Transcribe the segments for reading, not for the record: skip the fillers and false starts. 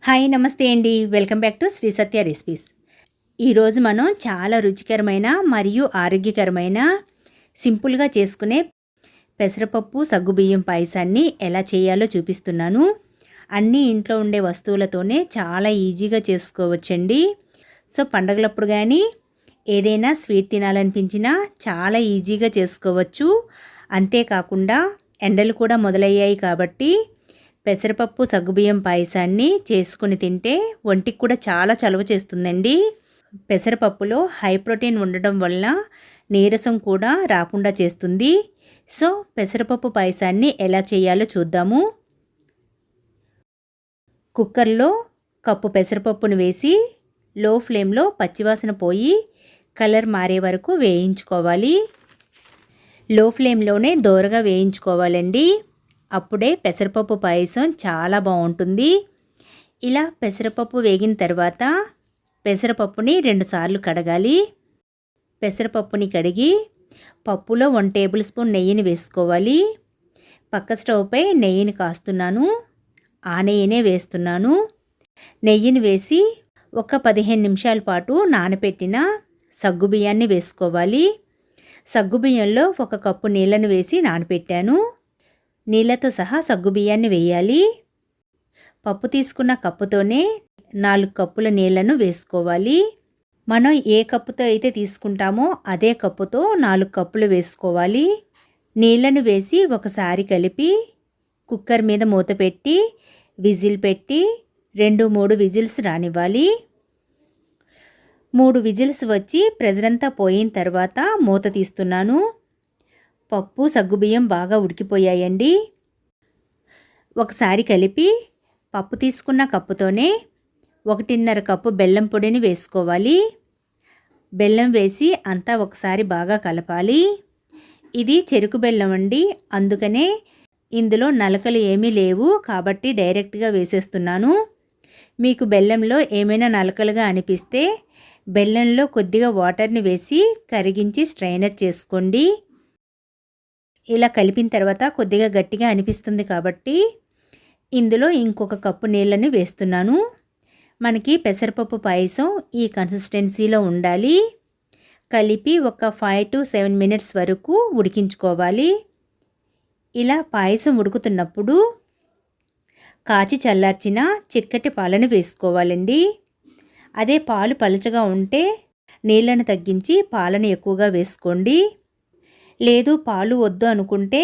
Hi namaste అండి. Welcome back to Shri Satya recipes. ఈరోజు మనం చాలా రుచికరమైన మరియు ఆరోగ్యకరమైన సింపుల్గా చేసుకునే పెసరపప్పు సగ్గుబియ్యం పాయసాన్ని ఎలా చేయాలో చూపిస్తున్నాను. అన్నీ ఇంట్లో ఉండే వస్తువులతోనే చాలా ఈజీగా చేసుకోవచ్చండి. సో పండగలప్పుడు కానీ ఏదైనా స్వీట్ తినాలనిపించినా చాలా ఈజీగా చేసుకోవచ్చు. అంతేకాకుండా ఎండలు కూడా మొదలయ్యాయి కాబట్టి పెసరపప్పు సగ్గుబియ్యం పాయసాన్ని చేసుకుని తింటే ఒంటికి కూడా చాలా చలువ చేస్తుందండి. పెసరపప్పులో హై ప్రోటీన్ ఉండడం వల్ల నీరసం కూడా రాకుండా చేస్తుంది. సో పెసరపప్పు పాయసాన్ని ఎలా చేయాలో చూద్దాము. కుక్కర్లో కప్పు పెసరపప్పును వేసి లో ఫ్లేమ్లో పచ్చివాసన పోయి కలర్ మారే వరకు వేయించుకోవాలి. లో ఫ్లేమ్లోనే దోరగా వేయించుకోవాలండి. అప్పుడే పెసరపప్పు పాయసం చాలా బాగుంటుంది. ఇలా పెసరపప్పు వేగిన తర్వాత పెసరపప్పుని 2 సార్లు కడగాలి. పెసరపప్పుని కడిగి పప్పులో 1 టేబుల్ స్పూన్ నెయ్యిని వేసుకోవాలి. పక్క స్టవ్పై నెయ్యిని కాస్తున్నాను. ఆ నెయ్యినే వేస్తున్నాను. నెయ్యిని వేసి ఒక 15 నిమిషాల పాటు నానబెట్టిన సగ్గుబియ్యాన్ని వేసుకోవాలి. సగ్గుబియ్యంలో 1 కప్పు నీళ్ళను వేసి నానబెట్టాను. నీళ్ళతో సహా సగ్గుబియ్యాన్ని వేయాలి. పప్పు తీసుకున్న కప్పుతోనే 4 కప్పుల నీళ్లను వేసుకోవాలి. మనం ఏ కప్పుతో అయితే తీసుకుంటామో అదే కప్పుతో 4 కప్పులు వేసుకోవాలి. నీళ్లను వేసి ఒకసారి కలిపి కుక్కర్ మీద మూత పెట్టి విజిల్ పెట్టి 2-3 విజిల్స్ రానివ్వాలి. 3 విజిల్స్ వచ్చి ప్రెషర్ అంతా పోయిన తర్వాత మూత తీస్తున్నాను. పప్పు సగ్గుబియ్యం బాగా ఉడికిపోయాయండి. ఒకసారి కలిపి పప్పు తీసుకున్న కప్పుతోనే 1.5 కప్పు బెల్లం పొడిని వేసుకోవాలి. బెల్లం వేసి అంతా ఒకసారి బాగా కలపాలి. ఇది చెరుకు బెల్లం అండి, అందుకనే ఇందులో నలకలు ఏమీ లేవు కాబట్టి డైరెక్ట్గా వేసేస్తున్నాను. మీకు బెల్లంలో ఏమైనా నలకలుగా అనిపిస్తే బెల్లంలో కొద్దిగా వాటర్ని వేసి కరిగించి స్ట్రైనర్ చేసుకోండి. ఇలా కలిపిన తర్వాత కొద్దిగా గట్టిగా అనిపిస్తుంది కాబట్టి ఇందులో ఇంకొక కప్పు నీళ్ళని వేస్తున్నాను. మనకి పెసరపప్పు పాయసం ఈ కన్సిస్టెన్సీలో ఉండాలి. కలిపి ఒక 5 to 7 మినిట్స్ వరకు ఉడికించుకోవాలి. ఇలా పాయసం ఉడుకుతున్నప్పుడు కాచి చల్లార్చిన చిక్కటి పాలను వేసుకోవాలండి. అదే పాలు పలుచగా ఉంటే నీళ్ళను తగ్గించి పాలను ఎక్కువగా వేసుకోండి. లేదు పాలు వద్దు అనుకుంటే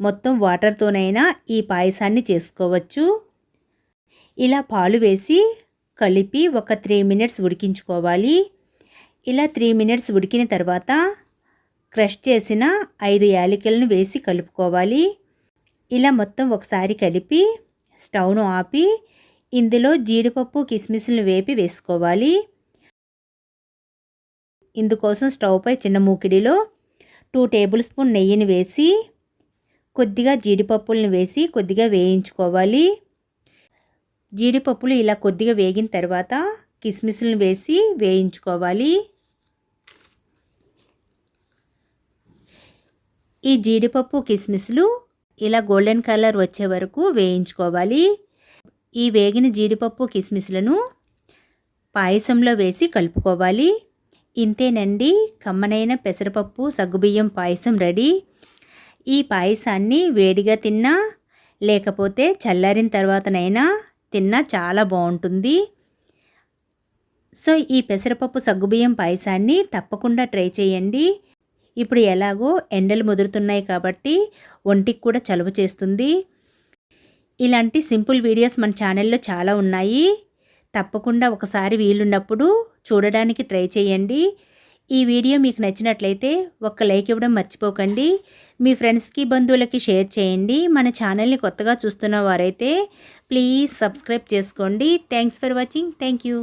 మొత్తం వాటర్తోనైనా ఈ పాయసాన్ని చేసుకోవచ్చు. ఇలా పాలు వేసి కలిపి ఒక 3 మినిట్స్ ఉడికించుకోవాలి. ఇలా 3 మినిట్స్ ఉడికిన తర్వాత క్రష్ చేసిన 5 యాలకులను వేసి కలుపుకోవాలి. ఇలా మొత్తం ఒకసారి కలిపి స్టవ్ను ఆపి ఇందులో జీడిపప్పు కిస్మిస్లను వేపి వేసుకోవాలి. ఇందుకోసం స్టవ్పై చిన్న మూకిడిలో 2 టేబుల్ స్పూన్ నెయ్యిని వేసి కొద్దిగా జీడిపప్పులను వేసి కొద్దిగా వేయించుకోవాలి. జీడిపప్పులు ఇలా కొద్దిగా వేగిన తర్వాత కిస్మిస్లను వేసి వేయించుకోవాలి. ఈ జీడిపప్పు కిస్మిస్లు ఇలా గోల్డెన్ కలర్ వచ్చే వరకు వేయించుకోవాలి. ఈ వేగిన జీడిపప్పు కిస్మిస్లను పాయసంలో వేసి కలుపుకోవాలి. ఇంతేనండి, కమ్మనైన పెసరపప్పు సగ్గుబియ్యం పాయసం రెడీ. ఈ పాయసాన్ని వేడిగా తిన్నా లేకపోతే చల్లారిన తర్వాతనైనా తిన్నా చాలా బాగుంటుంది. సో ఈ పెసరపప్పు సగ్గుబియ్యం పాయసాన్ని తప్పకుండా ట్రై చేయండి. ఇప్పుడు ఎలాగో ఎండలు ముదురుతున్నాయి కాబట్టి ఒంటికి కూడా చలువ చేస్తుంది. ఇలాంటి సింపుల్ వీడియోస్ మన ఛానల్లో చాలా ఉన్నాయి. తప్పకుండా ఒకసారి వీలున్నప్పుడు చూడడానికి ట్రై చేయండి. ఈ వీడియో మీకు నచ్చినట్లయితే ఒక లైక్ ఇవ్వడం మర్చిపోకండి. మీ ఫ్రెండ్స్కి బంధువులకి షేర్ చేయండి. మన ఛానల్ని కొత్తగా చూస్తున్న వారైతే ప్లీజ్ సబ్స్క్రైబ్ చేసుకోండి. Thanks for watching. Thank you.